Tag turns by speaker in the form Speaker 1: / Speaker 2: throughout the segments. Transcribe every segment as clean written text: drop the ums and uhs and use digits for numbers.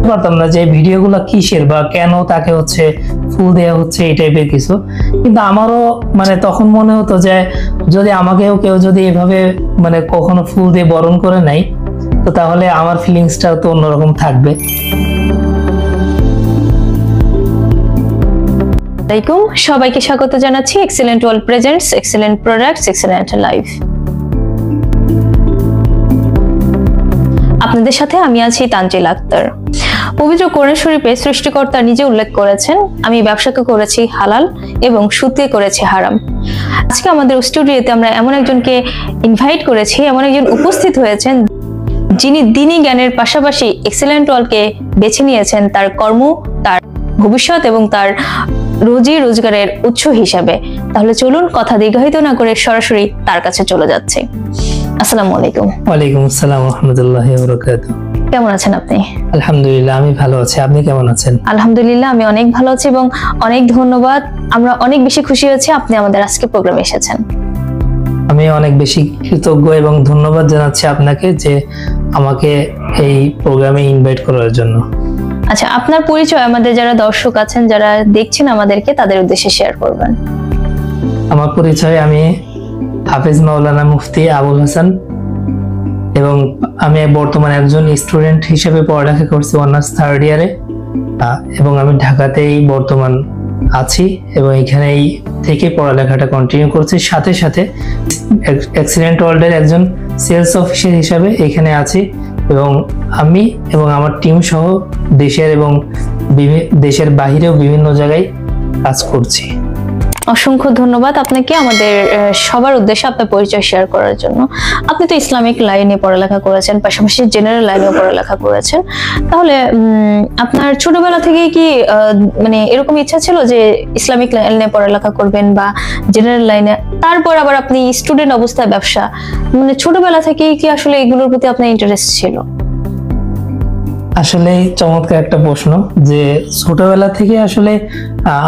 Speaker 1: পারতাম না যে ভিডিওগুলো কিসের বা কেন তাকে হচ্ছে ফুল দেওয়া হচ্ছে এই টাইপের কিছু। কিন্তু আমারও মানে তখন মনে হতো যে যদি আমাকেও কেউ যদি এভাবে মানে কখনো ফুল দিয়ে বরণ করে নেয় তো তাহলে আমার ফিলিংসটাও তো অন্যরকম থাকবে।
Speaker 2: সবাইকে স্বাগত জানাচ্ছি excellent world presents excellent products excellent life. আপনাদের সাথে আমি আছি তানজিল আক্তার। পবিত্র কোরআন শরীফে সৃষ্টিকর্তা নিজে উল্লেখ করেছেন, আমি ব্যবসাকে করেছি হালাল এবং সুদকে করেছি হারাম। আজকে আমাদের স্টুডিওতে আমরা এমন একজনকে ইনভাইট করেছি, এমন একজন উপস্থিত হয়েছেন যিনি দ্বীনি জ্ঞানের পাশাপাশি এক্সেলেন্ট ওয়ার্ল্ডকে বেছে নিয়েছেন তার কর্ম, তার ভবিষ্যৎ এবং তার রোজি রোজগারের উৎস হিসাবে। তাহলে চলুন কথা দীর্ঘায়িত না করে সরাসরি তার কাছে চলে যাচ্ছে। আসসালামু আলাইকুম।
Speaker 1: ওয়ালাইকুম আসসালাম ওয়া রাহমাতুল্লাহি ওয়া বারাকাতুহু।
Speaker 2: কেমন আছেন আপনি?
Speaker 1: আলহামদুলিল্লাহ আমি ভালো আছি, আপনি কেমন আছেন?
Speaker 2: আলহামদুলিল্লাহ আমি অনেক ভালো আছি এবং অনেক ধন্যবাদ। আমরা অনেক বেশি খুশি হয়েছি আপনি আমাদের আজকে প্রোগ্রামে এসেছেন।
Speaker 1: আমি অনেক বেশি কৃতজ্ঞ এবং ধন্যবাদ জানাচ্ছি আপনাকে যে আমাকে এই প্রোগ্রামে ইনভাইট করার জন্য।
Speaker 2: আচ্ছা, আপনার পরিচয় আমাদের যারা দর্শক আছেন, যারা দেখছেন আমাদেরকে, তাদের উদ্দেশ্যে শেয়ার করবেন।
Speaker 1: আমার পরিচয়, আমি হাফেজ মাওলানা মুফতি আবুল হাসান এবং আমি বর্তমানে একজন স্টুডেন্ট হিসেবে পড়ালেখা করছি অনার্স থার্ড ইয়ারে এবং আমি ঢাকাতেই বর্তমান আছি এবং এখানেই থেকে পড়ালেখাটা কন্টিনিউ করছি। সাথে সাথে এক্সেলেন্ট ওয়ার্ল্ডের একজন সেলস অফিসার হিসাবে এখানে আছি এবং আমি এবং আমার টিম সহ দেশের এবং দেশের বাহিরেও বিভিন্ন জায়গায় কাজ করছি।
Speaker 2: অসংখ্য ধন্যবাদ আপনাকে আমাদের সবার উদ্দেশ্যে আপনার পরিচয় শেয়ার করার জন্য। আপনি তো ইসলামিক লাইনে পড়ালেখা করেছেন, পাশাপাশি জেনারেল লাইনেও পড়ালেখা করেছেন। তাহলে আপনার ছোটবেলা থেকে কি মানে এরকম ইচ্ছা ছিল যে ইসলামিক লাইনে পড়ালেখা করবেন বা জেনারেল লাইনে, তারপর আবার আপনি স্টুডেন্ট অবস্থায় ব্যবসা, মানে ছোটবেলা থেকেই কি আসলে এগুলোর প্রতি আপনার ইন্টারেস্ট ছিল?
Speaker 1: আসলে চমৎকার একটা প্রশ্ন যে ছোটবেলা থেকে আসলে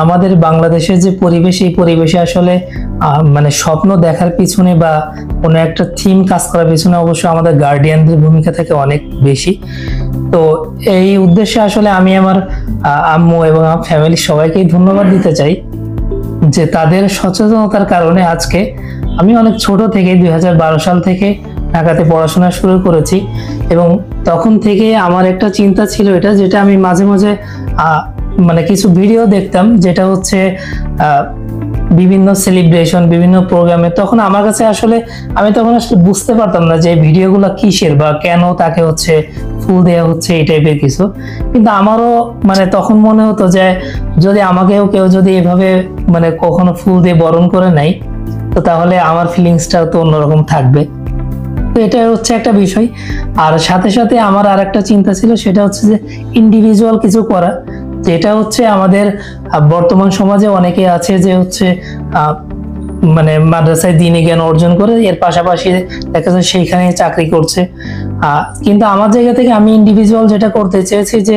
Speaker 1: আমাদের বাংলাদেশের যে পরিবেশ, এই পরিবেশে আসলে মানে স্বপ্ন দেখার পিছনে বা কোনো একটা থিম কাজ করার পিছনে অবশ্যই আমাদের গার্ডিয়ানদের ভূমিকা থাকে অনেক বেশি। তো এই উদ্দেশ্যে আসলে আমি আমার আম্মু এবং আমার ফ্যামিলির সবাইকেই ধন্যবাদ দিতে চাই যে তাদের সচেতনতার কারণে আজকে আমি অনেক ছোট থেকে 2012 সাল থেকে ঢাকাতে পড়াশোনা শুরু করেছি এবং তখন থেকে আমার একটা চিন্তা ছিল এটা, যেটা আমি মাঝে মাঝে মানে কিছু ভিডিও দেখতাম, যেটা হচ্ছে বিভিন্ন সেলিব্রেশন, বিভিন্ন প্রোগ্রামে। তখন আমার কাছে আসলে আমি তখন আসলে বুঝতে পারতাম না যে ভিডিওগুলো কিসের বা কেন তাকে হচ্ছে ফুল দেওয়া হচ্ছে এই টাইপের কিছু। কিন্তু আমারও মানে তখন মনে হতো যে যদি আমাকেও কেউ যদি এভাবে মানে কখনো ফুল দিয়ে বরণ করে নেয় তো তাহলে আমার ফিলিংসটাও তো অন্যরকম থাকবে। তো এটা হচ্ছে একটা বিষয়। আর সাথে সাথে আমার আর একটা চিন্তা ছিল, সেটা হচ্ছে যে ইন্ডিভিজুয়াল কিছু করা, যেটা হচ্ছে আমাদের বর্তমান সমাজে অনেকে আছে যে হচ্ছে মানে মাদ্রাসায় দ্বীনি জ্ঞান অর্জন করে এর পাশাপাশি দেখা যায় সেইখানে চাকরি করছে। কিন্তু আমার জায়গা থেকে আমি ইন্ডিভিজুয়াল যেটা করতে চেয়েছি যে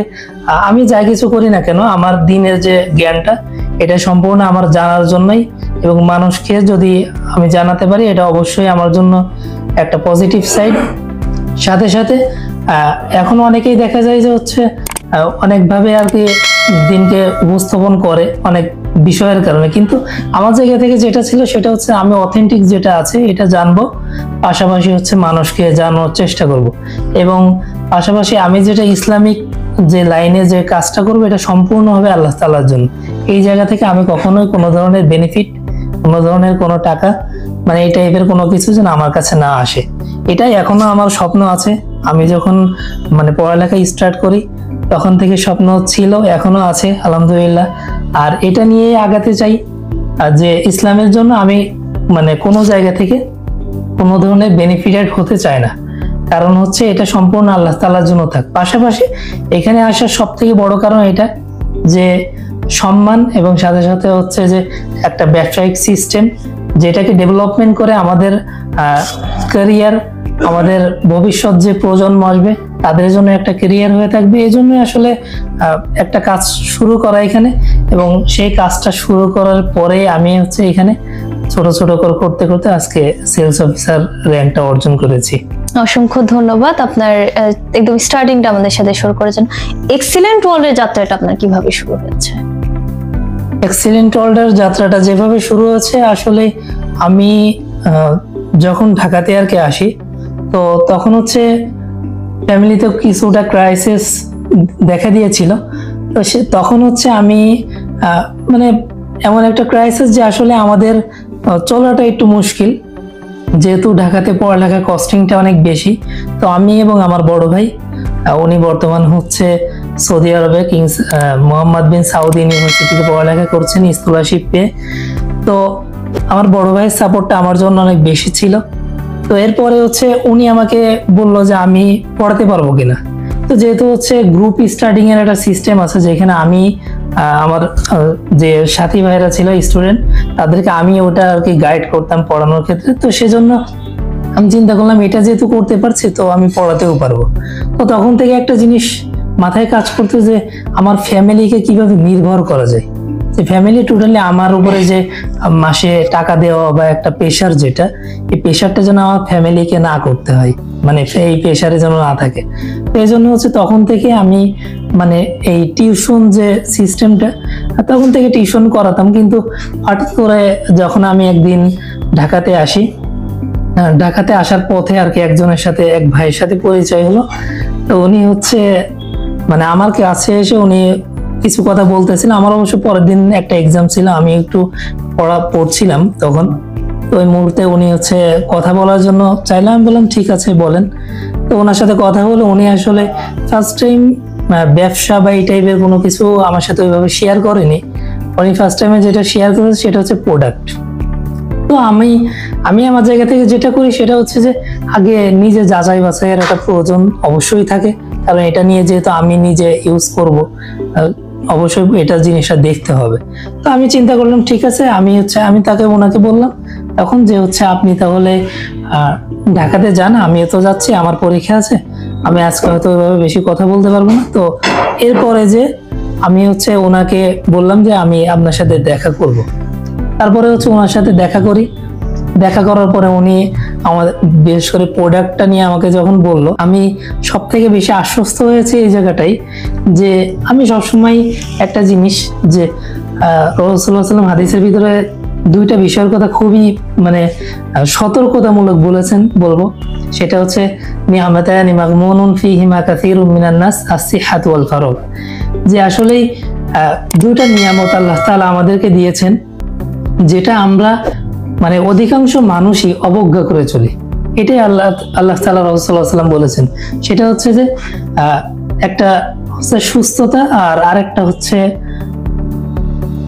Speaker 1: আমি যা কিছু করি না কেন আমার দ্বীনের যে জ্ঞানটা এটা সম্পূর্ণ আমার জানার জন্যই, এবং মানুষকে যদি আমি জানাতে পারি এটা অবশ্যই আমার জন্য একটা পজিটিভ সাইড। সাথে সাথে এখন অনেকেই দেখা যায় যে হচ্ছে অনেকভাবে আর কি দিনকে উপস্থাপন করে অনেক বিষয়ের কারণে, কিন্তু আমার জায়গা থেকে যেটা ছিল সেটা হচ্ছে আমি অথেন্টিক যেটা আছে এটা জানবো, পাশাপাশি হচ্ছে মানুষকে জানানোর চেষ্টা করব এবং পাশাপাশি আমি যেটা ইসলামিক যে লাইনে যে কাজটা করবো এটা সম্পূর্ণ হবে আল্লাহ তাআলার জন্য। এই জায়গা থেকে আমি কখনোই কোনো ধরনের বেনিফিট, কোনো ধরনের কোনো টাকা মানে এই টাইপের কোনো কিছু যেন আমার কাছে না আসে, এটাই এখনো আমার স্বপ্ন আছে। আমি যখন মানে পড়ালেখা স্টার্ট করি তখন থেকে স্বপ্ন ছিল, এখনো আছে আলহামদুলিল্লাহ। আর এটা নিয়ে আগাতে চাই যে ইসলামের জন্য আমি মানে কোনো জায়গা থেকে কোনো ধরনের বেনিফিটেড হতে চাই না, কারণ হচ্ছে এটা সম্পূর্ণ আল্লাহ তাআলার জন্য থাক। পাশাপাশি এখানে আসার সব থেকে বড় কারণ এটা যে সম্মান এবং সাথে সাথে হচ্ছে যে একটা ব্যবসায়িক সিস্টেম যেটাকে ডেভেলপমেন্ট করে আমাদের ক্যারিয়ার, আমাদের ভবিষ্যৎ যে প্রজন্ম আসবে তাদের জন্য একটা ক্যারিয়ার হয়ে থাকবে। এই জন্য আসলে একটা কাজ শুরু করা এখানে, এবং সেই কাজটা শুরু করার পরে আমি হচ্ছে এখানে ছোট ছোট করে করতে করতে আজকে সেলস অফিসার র্যাঙ্কটা অর্জন করেছি।
Speaker 2: অসংখ্য ধন্যবাদ। আপনার একদম স্টার্টিংটা আমাদের সাথে শুরু করেছেন। এক্সিলেন্ট ওয়ার্ল্ডের যাত্রাটা আপনার কিভাবে শুরু হয়েছে?
Speaker 1: এক্সিলেন্ট ওয়ার্ল্ডের যাত্রাটা যেভাবে শুরু হয়েছে, আসলে আমি যখন ঢাকাতে আর কি আসি, তো তখন হচ্ছে ফ্যামিলিতে কিছুটা ক্রাইসিস দেখা দিয়েছিল। তো তখন হচ্ছে আমি মানে এমন একটা ক্রাইসিস যে আসলে আমাদের চলাটা একটু মুশকিল, যেহেতু ঢাকাতে পড়ালেখার কস্টিংটা অনেক বেশি। তো আমি এবং আমার বড় ভাই, উনি বর্তমান হচ্ছে সৌদি আরবে কিংস মোহাম্মদ বিন সাউদ ইউনিভার্সিটিতে পড়ালেখা করছেন স্কলারশিপ পেয়ে। তো আমার বড় ভাইয়ের সাপোর্টটা আমার জন্য অনেক বেশি ছিল। তো এরপরে হচ্ছে উনি আমাকে বলল যে আমি পড়াতে পারবো কিনা। তো যেহেতু হচ্ছে গ্রুপ স্টাডিং এর একটা সিস্টেম আছে, যেখানে আমি আমার যে সাথী ভাইরা ছিল স্টুডেন্ট, তাদেরকে আমি ওটা আর কি গাইড করতাম পড়ানোর ক্ষেত্রে। তো সেজন্য আমি চিন্তা করলাম এটা যেহেতু করতে পারছি, তো আমি পড়াতেও পারবো। তো তখন থেকে একটা জিনিস মাথায় কাজ করতো যে আমার ফ্যামিলিকে কিভাবে নির্ভর করা যায়, যে ফ্যামিলি টোটালি আমার উপরে যে মাসে টাকা দেওয়া বা একটা প্রেশার, যেটা এই প্রেশারটা যেন আমার ফ্যামিলিকে না করতে হয়, মানে এই প্রেশারে যেন না থাকে। তো এই জন্য হচ্ছে তখন থেকে আমি মানে এই টিউশন যে সিস্টেমটা, তখন থেকে টিউশন করাতাম। কিন্তু হঠাৎ করে যখন আমি একদিন ঢাকাতে আসি, ঢাকাতে আসার পথে আর কি একজনের সাথে, এক ভাইয়ের সাথে পরিচয় হলো। তো উনি হচ্ছে মানে আমার কাছে এসে উনি কিছু কথা বলতেছিল। আমার অবশ্য পরের দিন একটা এক্সাম ছিল, আমি একটু পড়ছিলাম তখন। তো ওই মুহূর্তে উনি হচ্ছে কথা বলার জন্য চাইলাম, আমি বললাম ঠিক আছে বলেন। তো ওনার সাথে কথা হলো। উনি আসলে ফার্স্ট টাইম ব্যবসা বা এই টাইপের কোনো কিছু আমার সাথে ওইভাবে শেয়ার করেনি। উনি ফার্স্ট টাইমে যেটা শেয়ার করেছে সেটা হচ্ছে প্রোডাক্ট। তো আমি আমার জায়গা থেকে যেটা করি সেটা হচ্ছে যে আগে নিজে যাচাই বাছাইয়ের একটা প্রয়োজন অবশ্যই থাকে, কারণ এটা নিয়ে যেহেতু আমি নিজে ইউজ করব, অবশ্যই এটা জিনিসটা দেখতে হবে। তো আমি চিন্তা করলাম ঠিক আছে, আমি তাকে ওনাকে বললাম তখন যে হচ্ছে আপনি তাহলে ঢাকাতে যান, আমিও তো যাচ্ছি, আমার পরীক্ষা আছে, আমি আজকে হয়তো ওইভাবে বেশি কথা বলতে পারবো না। তো এরপরে যে আমি হচ্ছে ওনাকে বললাম যে আমি আপনার সাথে দেখা করব। তারপরে হচ্ছে ওনার সাথে দেখা করি। দেখা করার পরে উনি আমাদের বিশেষ করে প্রোডাক্টটা নিয়ে আমাকে যখন বলল, আমি সব থেকে বেশি আশ্বস্ত হয়েছি এই জায়গাটাই, যে আমি সবসময় একটা জিনিস যে রাসূলুল্লাহ সাল্লাল্লাহু আলাইহি ওয়াসাল্লাম হাদিসের ভিতরে দুইটা বিষয়ের কথা খুবই মানে সতর্কতামূলক বলেছেন বলবো, সেটা হচ্ছে নি'মাতানি মাগমুনুন ফীহিমা কাসীরুম মিনান নাস আস-সিহহাতু ওয়াল ফারাগ, যে আসলেই দুইটা নিয়ামত আল্লাহ তাআলা আমাদেরকে দিয়েছেন, যেটা আমরা মানে অধিকাংশ মানুষই অবজ্ঞা করে চলি। এটাই আল্লাহ তাআলা রাসূল সাল্লাল্লাহু আলাইহি ওয়াসাল্লাম বলেছেন। সেটা হচ্ছে যে একটা হচ্ছে সুস্থতা, আর আরেকটা হচ্ছে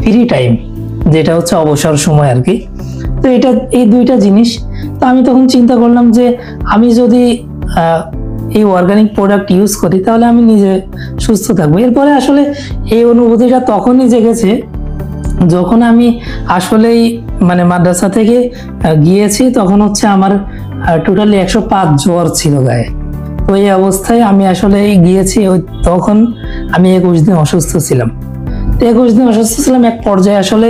Speaker 1: ফ্রি টাইম, যেটা হচ্ছে অবসর সময় আর কি। তো এই দুইটা জিনিস। তো আমি তখন চিন্তা করলাম যে আমি যদি এই অর্গানিক প্রোডাক্ট ইউজ করি তাহলে আমি নিজে সুস্থ থাকবো। এরপরে আসলে এই অনুভূতিটা তখনই জেগেছে যখন আমি আসলেই মানে মাদ্রাসা থেকে গিয়েছি। তখন হচ্ছে আমার টোটালি 105 জ্বর ছিল গায়ে। তো এই অবস্থায় আমি আসলে গিয়েছি, তখন আমি 21 দিন অসুস্থ ছিলাম। তো 21 দিন অসুস্থ ছিলাম, এক পর্যায়ে আসলে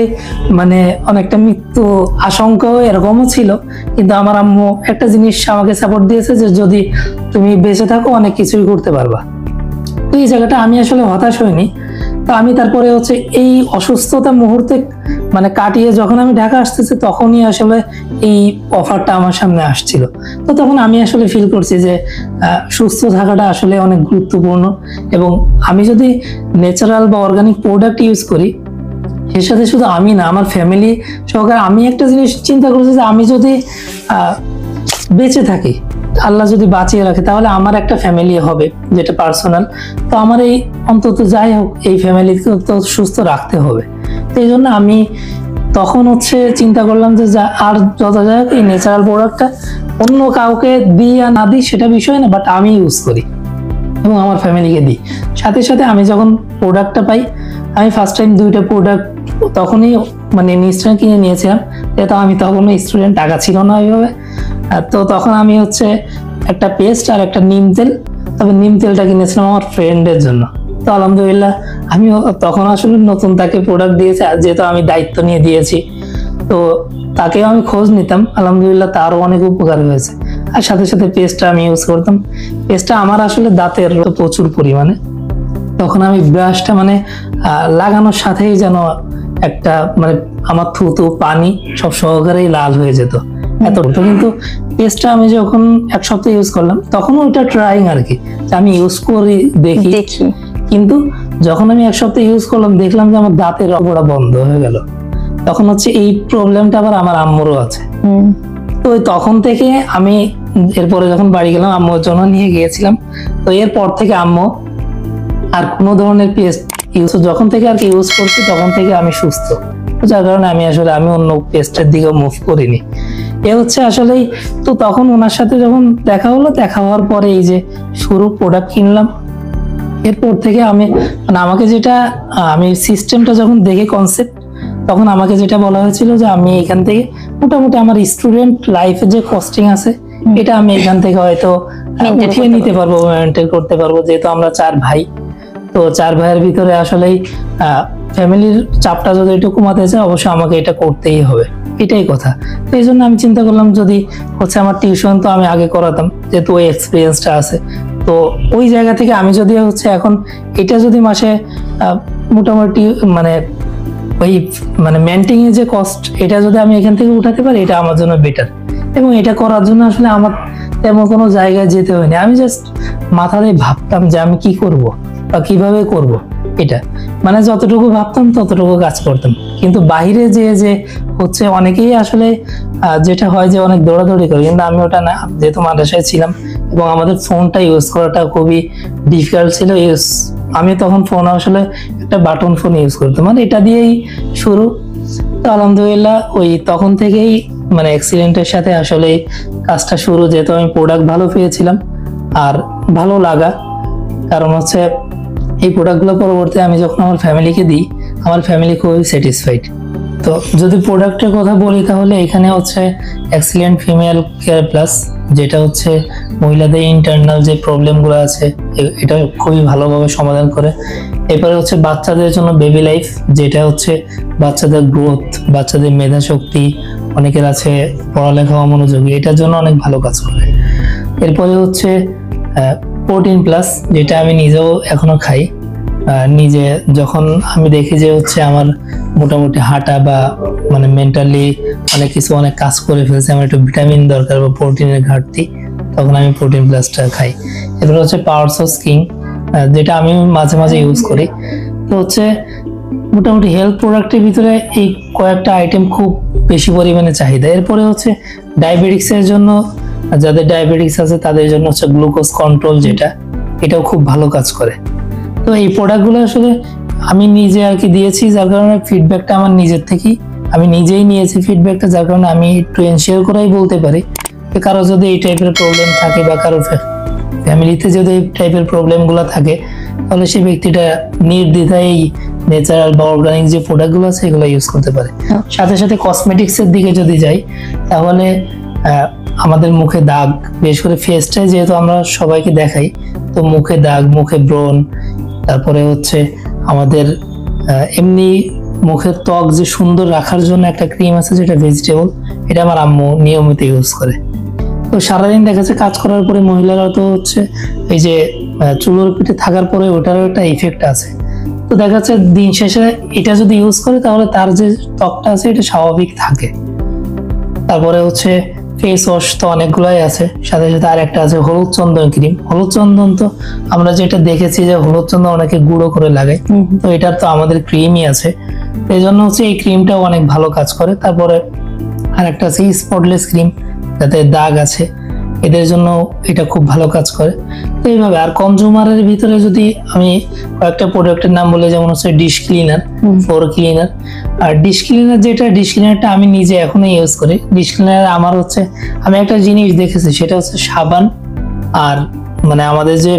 Speaker 1: মানে অনেকটা মৃত্যু আশঙ্কাও এরকমও ছিল। কিন্তু আমার আম্মু একটা জিনিস আমাকে সাপোর্ট দিয়েছে যে যদি তুমি বেঁচে থাকো অনেক কিছুই করতে পারবা। তো এই জায়গাটা আমি আসলে হতাশ হইনি। তো আমি তারপরে হচ্ছে এই অসুস্থতা মুহূর্তে মানে কাটিয়ে যখন আমি ঢাকা আসতেছি, তখনই আসলে এই অফারটা আমার সামনে আসছিল। তো তখন আমি আসলে ফিল করছি যে সুস্থ থাকাটা আসলে অনেক গুরুত্বপূর্ণ, এবং আমি যদি ন্যাচারাল বা অর্গানিক প্রোডাক্ট ইউজ করি, এর সাথে শুধু আমি না, আমার ফ্যামিলি সহকারে আমি একটা জিনিস চিন্তা করছি যে আমি যদি বেঁচে থাকি, আল্লাহ যদি বাঁচিয়ে রাখে, তাহলে আমার একটা ফ্যামিলি হবে যেটা পার্সোনাল। তো আমার এই অন্তত যাই হোক এই ফ্যামিলিকে তো সুস্থ রাখতে হবে। তো এই জন্য আমি তখন হচ্ছে চিন্তা করলাম যে আর যত যাই হোক এই ন্যাচারাল প্রোডাক্টটা অন্য কাউকে দিই আর না দিই সেটা বিষয় না, বাট আমি ইউজ করি এবং আমার ফ্যামিলিকে দিই। সাথে সাথে আমি যখন প্রোডাক্টটা পাই, আমি ফার্স্ট টাইম 2টা প্রোডাক্ট তখনই মানে ইনস্ট্যান্ট কিনে নিয়েছিলাম, যেহেতু আমি তখনও স্টুডেন্ট, টাকা ছিল না ওইভাবে। তো তখন আমি হচ্ছে একটা পেস্ট আর একটা নিম তেল, তবে নিম তেলটা কিনেছিলাম আমার ফ্রেন্ডের জন্য। তো আলহামদুলিল্লাহ আমি তখন আসলে নতুন তাকে প্রোডাক্ট দিয়েছি, যেহেতু আমি দায়িত্ব নিয়ে দিয়েছি, তো তাকেও আমি খোঁজ নিতাম। আলহামদুলিল্লাহ তারও অনেক উপকার হয়েছে। আর সাথে সাথে পেস্টটা আমি ইউজ করতাম। পেস্টটা আমার আসলে দাঁতের প্রচুর পরিমাণে, তখন আমি ব্রাশটা মানে লাগানোর সাথেই যেন একটা মানে আমার থুতু পানি সব সহকারেই লাল হয়ে যেত এত। কিন্তু পেস্টটা আমি যখন 1 সপ্তাহ ইউজ করলাম তখন ওইটা ট্রাইং আর কি, যে আমি ইউজ করি দেখি। কিন্তু যখন আমি 1 সপ্তাহ ইউজ করলাম দেখলাম যে আমার দাঁতের রগড়া বন্ধ হয়ে গেল। তখন হচ্ছে এই প্রবলেমটা আবার আমার আম্মুরও আছে। তো তখন থেকে আমি এরপরে যখন বাড়ি গেলাম আম্মুর জন্য নিয়ে গিয়েছিলাম। তো এরপর থেকে আম্মু আর কোনো ধরনের পেস্ট ইউজ যখন থেকে আর কি ইউজ করছি তখন থেকে আমি সুস্থ। যার কারণে আমি অন্য পেস্টের দিকে মুভ করিনি। এ হচ্ছে আসলেই তো তখন ওনার সাথে যখন দেখা হলো, দেখা হওয়ার পরে এই যে শুরু প্রোডাক্ট কিনলাম। এরপর থেকে আমি মানে আমাকে যেটা আমি সিস্টেমটা যখন দেখে কনসেপ্ট, তখন আমাকে যেটা বলা হয়েছিল যে আমি এখান থেকে মোটামুটি আমার স্টুডেন্ট লাইফে যে কস্টিং আছে এটা আমি এখান থেকে হয়তো উঠিয়ে নিতে পারবো, মেনটেন করতে পারবো। যেহেতু আমরা 4 ভাই, তো 4 ভাইয়ের ভিতরে আসলেই ফ্যামিলির চাপটা যদি একটু কমাতে চাই অবশ্যই আমাকে এটা করতেই হবে, এটাই কথা। তো এই জন্য আমি চিন্তা করলাম যদি হচ্ছে আমার টিউশন তো আমি আগে করাতাম, যেহেতু ওই এক্সপিরিয়েন্সটা আছে। তো ওই জায়গা থেকে আমি যদি হচ্ছে এখন এটা যদি মাসে মোটামুটি মানে ওই মানে মেনটেইন যে কস্ট এটা যদি আমি এখান থেকে উঠাতে পারি এটা আমার জন্য বেটার। এবং এটা করার জন্য আসলে আমার তেমন কোনো জায়গায় যেতে হয়নি, আমি জাস্ট মাথায় ভাবতাম যে আমি কি করব বা কিভাবে করব। এটা মানে যতটুকু ভাবতাম ততটুকু কাজ করতাম। কিন্তু বাইরে যে হচ্ছে অনেকেই আসলে যেটা হয় যে অনেক দৌড়াদৌড়ি করে, কিন্তু আমি ওটা না। যেহেতু মাদ্রাসায় ছিলাম এবং আমাদের ফোনটা ইউজ করাটা খুবই ডিফিকাল্ট ছিল ইউজ, আমি তখন ফোন আসলে একটা বাটন ফোন ইউজ করতাম, মানে এটা দিয়েই শুরু। তো আলহামদুলিল্লাহ ওই তখন থেকেই মানে এক্সিলেন্টের সাথে আসলে কাজটা শুরু। যেহেতু আমি প্রোডাক্ট ভালো পেয়েছিলাম আর ভালো লাগা, কারণ হচ্ছে এই প্রোডাক্টগুলো পরবর্তী আমি যখন আমার ফ্যামিলিকে দিই আমার ফ্যামিলি খুবই স্যাটিসফাইড। তো যদি প্রোডাক্টের কথা বলি তাহলে এখানে হচ্ছে এক্সিলেন্ট ফিমেল কেয়ার প্লাস, যেটা হচ্ছে মহিলাদের ইন্টারনাল যে প্রবলেমগুলো আছে এটা খুবই ভালোভাবে সমাধান করে। এরপরে হচ্ছে বাচ্চাদের জন্য বেবি লাইফ, যেটা হচ্ছে বাচ্চাদের গ্রোথ, বাচ্চাদের মেধা শক্তি, অনেকের আছে পড়ালেখা অমনোযোগী, এটার জন্য অনেক ভালো কাজ করে। এরপরে হচ্ছে প্রোটিন প্লাস, যেটা আমি নিজেও এখনো খাই। নিজে যখন আমি দেখি যে হচ্ছে আমার মোটামুটি হাঁটা বা মানে মেন্টালি অনেক কাজ করে ফেলছে, আমার একটু ভিটামিন দরকার বা প্রোটিনের ঘাটতি, তখন আমি প্রোটিন প্লাসটা খাই। এরপর হচ্ছে পাওয়ার সোর্স কিং, যেটা আমি মাঝে মাঝে ইউজ করি। তো হচ্ছে মোটামুটি হেলথ প্রোডাক্টের ভিতরে এই কয়েকটা আইটেম খুব বেশি পরিমাণে চাহিদা। এরপরে হচ্ছে ডায়াবেটিক্সের জন্য, যাদের ডায়াবেটিক্স আছে তাদের জন্য হচ্ছে গ্লুকোজ কন্ট্রোল, যেটা এটাও খুব ভালো কাজ করে। তো এই প্রোডাক্টগুলো আসলে আমি নিজে আর কি দিয়েছি, যার কারণে ফিডব্যাকটা আমার নিজের থেকেই আমি নিজেই নিয়েছি ফিডব্যাকটা, যার কারণে আমি একটু এনশিওর করেই বলতে পারি যে কারো যদি এই টাইপের প্রবলেম থাকে বা কারো ফ্যামিলিতে যদি এই টাইপের প্রবলেমগুলো থাকে তাহলে সেই ব্যক্তিটা নির্দ্বিধায় এই ন্যাচারাল বা অর্গানিক যে প্রোডাক্টগুলো আছে এগুলো ইউজ করতে পারে। সাথে সাথে কসমেটিক্সের দিকে যদি যাই তাহলে আমাদের মুখে দাগ, বিশেষ করে ফেসটায় যেহেতু আমরা সবাইকে দেখাই, তো মুখে দাগ, মুখে ব্রণ, তারপরে হচ্ছে আমাদের এমনি মুখের ত্বক যে সুন্দর রাখার জন্য একটা ক্রিম আছে যেটা ভেজিটেবল, এটা আমার আম্মু নিয়মিত ইউজ করে। তো সারাদিন দেখা যাচ্ছে কাজ করার পরে মহিলারা তো হচ্ছে এই যে চুলোর পিঠে থাকার পরে ওটারও একটা ইফেক্ট আছে। তো দেখা যাচ্ছে দিন শেষে এটা যদি ইউজ করে তাহলে তার যে ত্বকটা আছে এটা স্বাভাবিক থাকে। তারপরে হচ্ছে ফেস ওয়াশ তো অনেকগুলাই আছে, সাথে সাথে আর একটা আছে হলুদ চন্দন ক্রিম। হলুদ চন্দন তো আমরা যেটা দেখেছি যে হলুদ চন্দন অনেকে গুঁড়ো করে লাগায়, তো এটার তো আমাদের ক্রিমই আছে, এই জন্য হচ্ছে এই ক্রিমটাও অনেক ভালো কাজ করে। তারপরে আর একটা আছে স্পটলেস ক্রিম, যাতে দাগ আছে এদের জন্য এটা খুব ভালো কাজ করে। তো এইভাবে আর কনজিউমারের ভিতরে যদি আমি কয়েকটা প্রোডাক্টের নাম বলে, যেমন হচ্ছে ডিশ ক্লিনার, ফ্লোর ক্লিনার। আর ডিশ ক্লিনারটা আমি নিজে এখনো ইউজ করি। ডিশ ক্লিনার আমার হচ্ছে আমি একটা জিনিস দেখেছি, সেটা হচ্ছে সাবান আর মানে আমাদের যে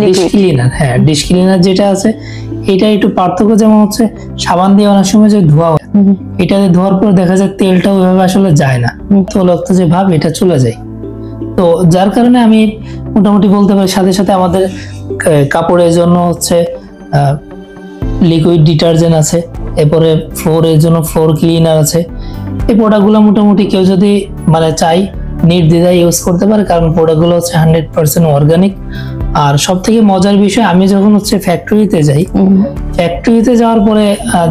Speaker 1: ডিশ ক্লিনার, হ্যাঁ ডিশ ক্লিনার যেটা আছে এটা একটু পার্থক্য, যেমন হচ্ছে সাবান দিয়ে অনেক সময় যে ধোয়া হয়, এটাতে ধোয়ার পর দেখা যায় তেলটা ওইভাবে আসলে যায় না, তৈলাক্ত যে ভাব এটা চলে যায়। তো যার কারণে আমি মোটামুটি বলতে পারি, সাথে সাথে আমাদের কাপড়ের জন্য হচ্ছে লিকুইড ডিটারজেন্ট আছে, এরপরে ফ্লোরের জন্য ফ্লোর ক্লিনার আছে। এই প্রোডাক্টগুলো মোটামুটি কেউ যদি মানে চাই নির্দ্বিধায় ইউজ করতে পারে, কারণ প্রোডাক্টগুলো হচ্ছে 100% অর্গানিক। আর সব থেকে মজার বিষয়, আমি যখন হচ্ছে ফ্যাক্টরিতে যাই, ফ্যাক্টরিতে যাওয়ার পরে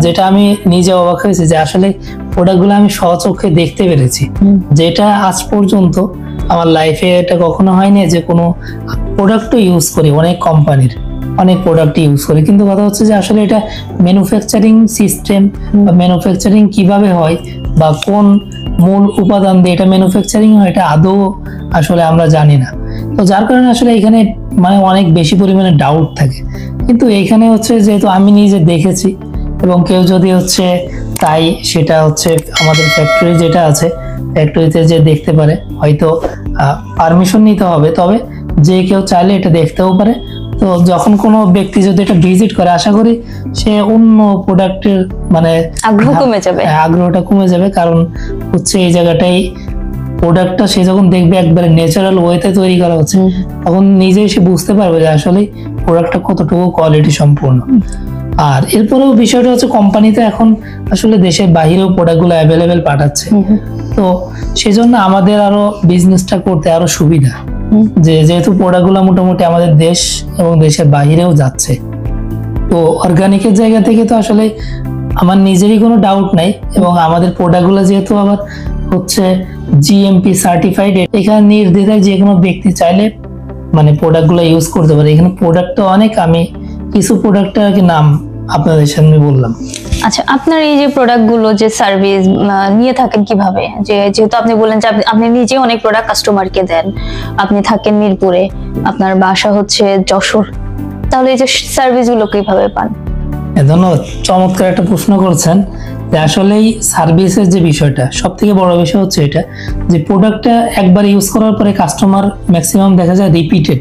Speaker 1: যেটা আমি নিজে অবাক হয়েছি যে আসলে প্রোডাক্টগুলো আমি স্বচক্ষে দেখতে পেরেছি, যেটা আজ পর্যন্ত আমার লাইফে এটা কখনো হয়নি। যে কোনো প্রোডাক্টও ইউজ করি, অনেক কোম্পানির অনেক প্রোডাক্ট ইউজ করি, কিন্তু কথা হচ্ছে যে আসলে এটা ম্যানুফ্যাকচারিং সিস্টেম বা ম্যানুফ্যাকচারিং কিভাবে হয় বা কোন মূল উপাদান দিয়ে এটা ম্যানুফ্যাকচারিং হয়, এটা আদৌ আসলে আমরা জানি না। তো যার কারণে আসলে এখানে মানে অনেক বেশি পরিমাণে ডাউট থাকে। কিন্তু এইখানে হচ্ছে যেহেতু আমি নিজে দেখেছি, এবং কেউ যদি হচ্ছে তাই সেটা হচ্ছে আমাদের ফ্যাক্টরি যেটা আছে, ফ্যাক্টরিতে যে দেখতে পারে, হয়তো পারমিশন নিতে হবে, তবে যে কেউ চাইলে এটা দেখতেও পারে। তো যখন কোনো ব্যক্তি যদি এটা ভিজিট করে, আশা করি সে অন্য প্রোডাক্টের মানে
Speaker 2: আগ্রহ কমে যাবে।
Speaker 1: আগ্রহটা কমে যাবে, কারণ হচ্ছে এই জায়গাটাই প্রোডাক্টটা সে যখন দেখবে একবারে ন্যাচারাল ওয়েতে তৈরি করা হচ্ছে, তখন নিজেই সে বুঝতে পারবে যে আসলে প্রোডাক্টটা কতটুকু কোয়ালিটি সম্পূর্ণ। আর এরপরেও বিষয়টা হচ্ছে কোম্পানিতে এখন আসলে দেশের বাইরেও প্রোডাক্টগুলো অ্যাভেলেবেল পাঠাচ্ছে, তো সেজন্য আমাদের আরো বিজনেসটা করতে আরো সুবিধা, যে যেহেতু প্রোডাক্টগুলো মোটামুটি আমাদের দেশ এবং দেশের বাইরেও যাচ্ছে। তো অর্গানিকের জায়গা থেকে তো আসলে আমার নিজেরই কোনো ডাউট নাই, এবং আমাদের প্রোডাক্টগুলো যেহেতু আবার হচ্ছে জিএমপি সার্টিফাইড, এখানে নির্দ্বিধায় যে কোনো ব্যক্তি চাইলে মানে প্রোডাক্টগুলো ইউজ করতে পারে। এখানে প্রোডাক্ট তো অনেক, আমি কিছু প্রোডাক্টের আর কি নাম আপনাদের সামনে বললাম।
Speaker 2: আচ্ছা, আপনার এই যে প্রোডাক্টগুলো যে সার্ভিস নিয়ে থাকেন কিভাবে, যেহেতু আপনি বললেন যে আপনি নিজে অনেক প্রোডাক্ট কাস্টমারকে দেন, আপনি থাকেন মিরপুরে, আপনার বাসা হচ্ছে যশোর, তাহলে এই যে সার্ভিসগুলো কিভাবে পান?
Speaker 1: ধন্যবাদ, চমৎকার একটা প্রশ্ন করছেন। যে আসলেই সার্ভিসের যে বিষয়টা, সব থেকে বড় বিষয় হচ্ছে এটা যে প্রোডাক্টটা একবার ইউজ করার পরে কাস্টমার ম্যাক্সিমাম দেখা যায় রিপিটেড।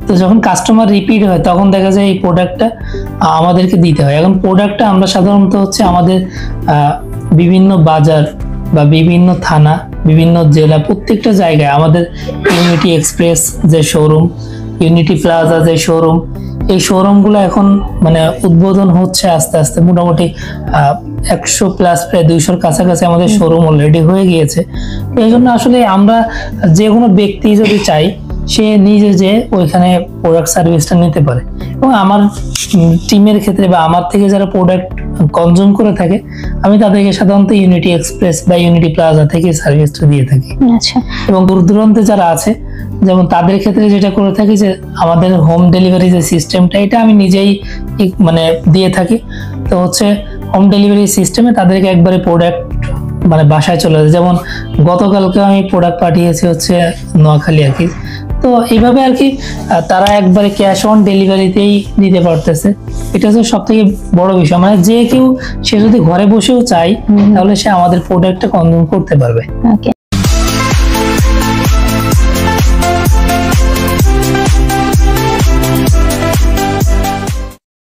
Speaker 1: তো যখন কাস্টমার রিপিট হয়, তখন দেখা যায় এই প্রোডাক্টটা আমাদেরকে দিতে হয়। এখন প্রোডাক্টটা আমরা সাধারণত হচ্ছে আমাদের বিভিন্ন বাজার বা বিভিন্ন থানা, বিভিন্ন জেলা, প্রত্যেকটা জায়গায় আমাদের ইউনিটি এক্সপ্রেস যে শোরুম, ইউনিটি প্লাজা যে শোরুম, এই শোরুমগুলো এখন মানে উদ্বোধন হচ্ছে আস্তে আস্তে। মোটামুটি 100+ প্রায় 200-র কাছাকাছি আমাদের শোরুম অলরেডি হয়ে গিয়েছে। এই জন্য আসলে আমরা যে কোনো ব্যক্তি যদি চাই, সে নিজে যে ওইখানে প্রোডাক্ট সার্ভিসটা নিতে পারে। এবং আমার টিমের ক্ষেত্রে বা আমার থেকে যারা প্রোডাক্ট কনজিউম করে থাকে, আমি তাদেরকে সাধারণত ইউনিটি এক্সপ্রেস বা ইউনিটি প্লাজা থেকে সার্ভিসটা দিয়ে থাকি।
Speaker 2: আচ্ছা,
Speaker 1: এবং দূর দূরান্তে যারা আছে, যেমন তাদের ক্ষেত্রে যেটা করে থাকি যে আমাদের হোম ডেলিভারি যে সিস্টেমটা, এটা আমি নিজেই মানে দিয়ে থাকি। তো হচ্ছে হোম ডেলিভারি সিস্টেমে তাদেরকে একবারে প্রোডাক্ট মানে বাসায় চলে যায়। যেমন গতকালকে আমি প্রোডাক্ট পাঠিয়েছি হচ্ছে নোয়াখালী আর কি। তো এইভাবে আর কি তারা একবারে ক্যাশ অন ডেলিভারিতেই দিতে পারতেছে। এটা হচ্ছে সব থেকে বড় বিষয়, মানে যে কেউ সে যদি ঘরে বসেও চায়, তাহলে সে আমাদের প্রোডাক্টটা কনজিউম করতে পারবে।
Speaker 2: ওকে।